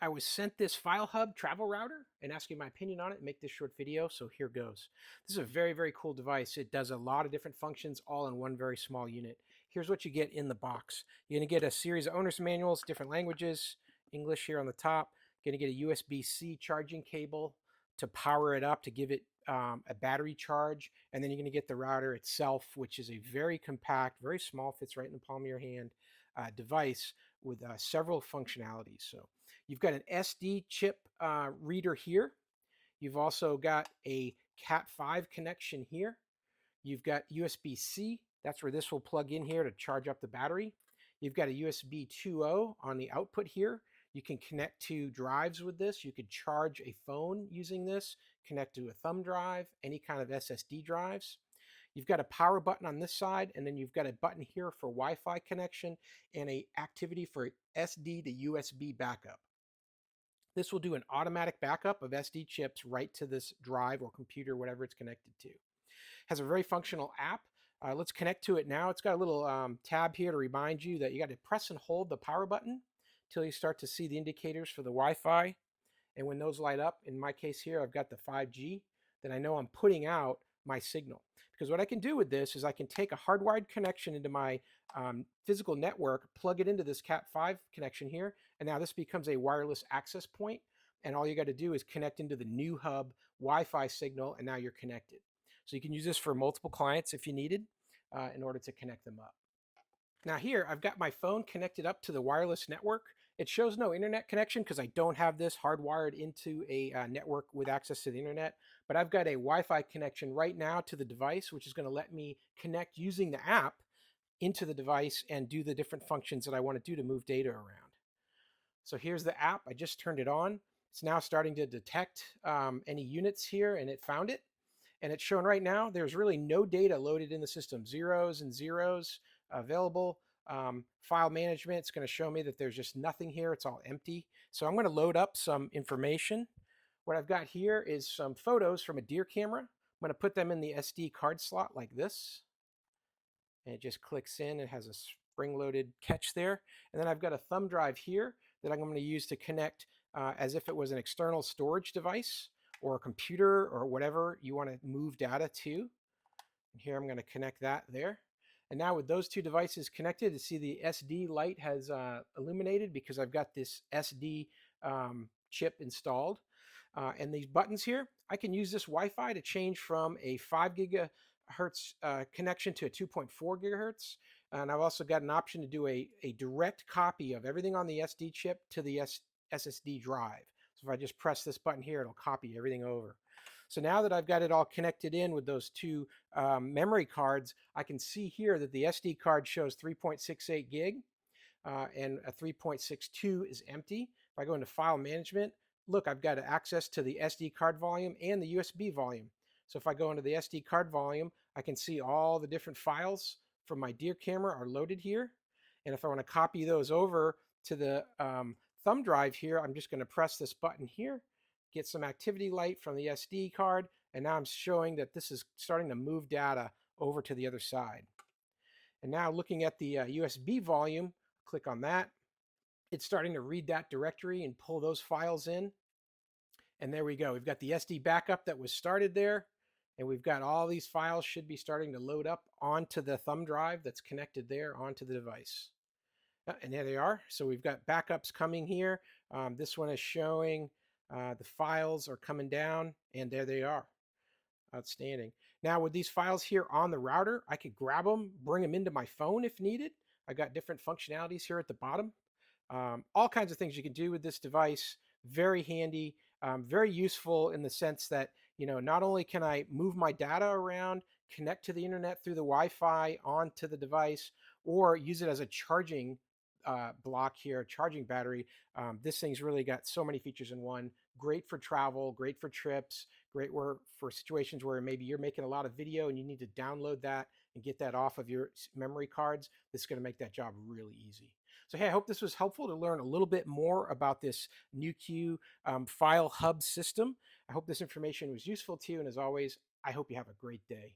I was sent this FileHub travel router and asking my opinion on it and make this short video, so here goes. This is a very, very cool device. It does a lot of different functions all in one very small unit. Here's what you get in the box. You're going to get a series of owner's manuals, different languages, English here on the top. You're going to get a USB-C charging cable to power it up, to give it a battery charge, and then you're going to get the router itself, which is a very compact, very small, fits right in the palm of your hand device with several functionalities. So you've got an SD chip reader here. You've also got a Cat5 connection here. You've got USB-C. That's where this will plug in here to charge up the battery. You've got a USB 2.0 on the output here. You can connect to drives with this. You could charge a phone using this, connect to a thumb drive, any kind of SSD drives. You've got a power button on this side, and then you've got a button here for Wi-Fi connection and a activity for SD to USB backup. This will do an automatic backup of SD chips right to this drive or computer, whatever it's connected to. Has a very functional app. Let's connect to it now. It's got a little tab here to remind you that you got to press and hold the power button until you start to see the indicators for the Wi-Fi. And when those light up, in my case here, I've got the 5G, then I know I'm putting out my signal. Because what I can do with this is I can take a hardwired connection into my physical network, plug it into this Cat5 connection here, and now this becomes a wireless access point, and all you got to do is connect into the NewHub Wi-Fi signal, and now you're connected. So you can use this for multiple clients if you needed in order to connect them up. Now here, I've got my phone connected up to the wireless network. It shows no internet connection because I don't have this hardwired into a network with access to the internet, but I've got a Wi-Fi connection right now to the device, which is going to let me connect using the app into the device and do the different functions that I want to do to move data around. So here's the app. I just turned it on. It's now starting to detect any units here, and it found it. And it's shown right now there's really no data loaded in the system, zeros and zeros available. File management, it's going to show me that there's just nothing here. It's all empty. So I'm going to load up some information. What I've got here is some photos from a deer camera. I'm going to put them in the SD card slot like this. And it just clicks in. It has a spring-loaded catch there. And then I've got a thumb drive here that I'm going to use to connect as if it was an external storage device or a computer or whatever you want to move data to. And here I'm going to connect that there. And now with those two devices connected, you see the SD light has illuminated because I've got this SD chip installed. And these buttons here, I can use this Wi-Fi to change from a 5 gigahertz connection to a 2.4 gigahertz. And I've also got an option to do a direct copy of everything on the SD chip to the SSD drive. So if I just press this button here, it'll copy everything over. So now that I've got it all connected in with those two memory cards, I can see here that the SD card shows 3.68 gig and a 3.62 is empty. If I go into file management, look, I've got access to the SD card volume and the USB volume. So if I go into the SD card volume, I can see all the different files from my deer camera are loaded here. And if I want to copy those over to the thumb drive here, I'm just going to press this button here, get some activity light from the SD card, and now I'm showing that this is starting to move data over to the other side. And now looking at the USB volume, click on that. It's starting to read that directory and pull those files in. And there we go. We've got the SD backup that was started there, and we've got all these files should be starting to load up onto the thumb drive that's connected there onto the device. And there they are. So we've got backups coming here. This one is showing the files are coming down, and there they are. Outstanding. Now with these files here on the router, I could grab them, bring them into my phone if needed. I got different functionalities here at the bottom. All kinds of things you can do with this device. Very handy, very useful in the sense that, you know, not only can I move my data around, connect to the internet through the Wi-Fi onto the device, or use it as a charging block here, charging battery. This thing's really got so many features in one. Great for travel, great for trips, great for situations where maybe you're making a lot of video and you need to download that and get that off of your memory cards. This is going to make that job really easy. So hey, I hope this was helpful to learn a little bit more about this NewQ FileHub system. I hope this information was useful to you, and as always, I hope you have a great day.